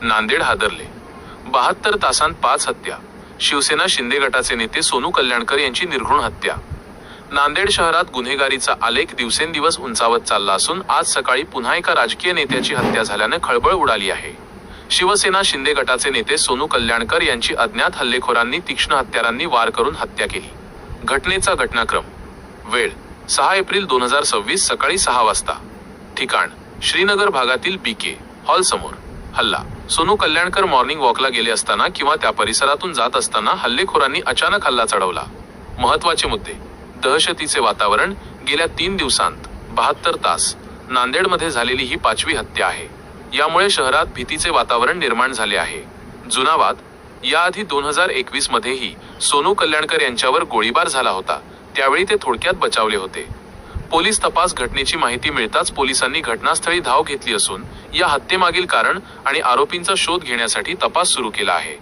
नांदेड हादरले. 72 तासांत 5 हत्या. शिवसेना शिंदे गटाचे नेते सोनू कल्याणकर यांची निर्घृण हत्या. नांदेड शहरात गुन्हेगारीचा आलेख दिवसेंदिवस उंचावत चालला असून आज सकाळी पुन्हा एका राजकीय नेत्याची हत्या झाल्याने खळबळ उडाली आहे. शिवसेना शिंदे गटाचे नेते सोनू कल्याणकर यांची अज्ञात हल्लेखोरांनी तीक्ष्ण हत्यारांनी वार करून हत्या केली. घटनेचा घटनाक्रम. वेळ 6 एप्रिल 2026 सकाळी 6 वाजता. ठिकाण श्रीनगर भागातील बीके हॉल समोर. हल्ला. सोनू कल्याणकर मॉर्निंग वॉकला गेले असताना किंवा त्या परिसरातून जात असताना हल्लेखोरांनी अचानक हल्ला चढवला. महत्त्वाचे मुद्दे. दहशतीचे वातावरण. गेल्या 3 दिवसांत 72 तास. नांदेडमध्ये झालेली ही 5वी हत्या आहे. यामुळे शहरात भीतीचे वातावरण निर्माण झाले आहे. जुना वाद. याआधी 2021 मध्येही सोनू कल्याणकर यांच्यावर गोळीबार झाला होता. त्यावेळी ते थोडक्यात बचावले होते. पोलीस तपास. घटनेची माहिती मिळताच पोलिसांनी घटनास्थळी धाव घेतली असून या हत्येमागील कारण आणि आरोपींचा शोध घेण्यासाठी तपास सुरू केला आहे.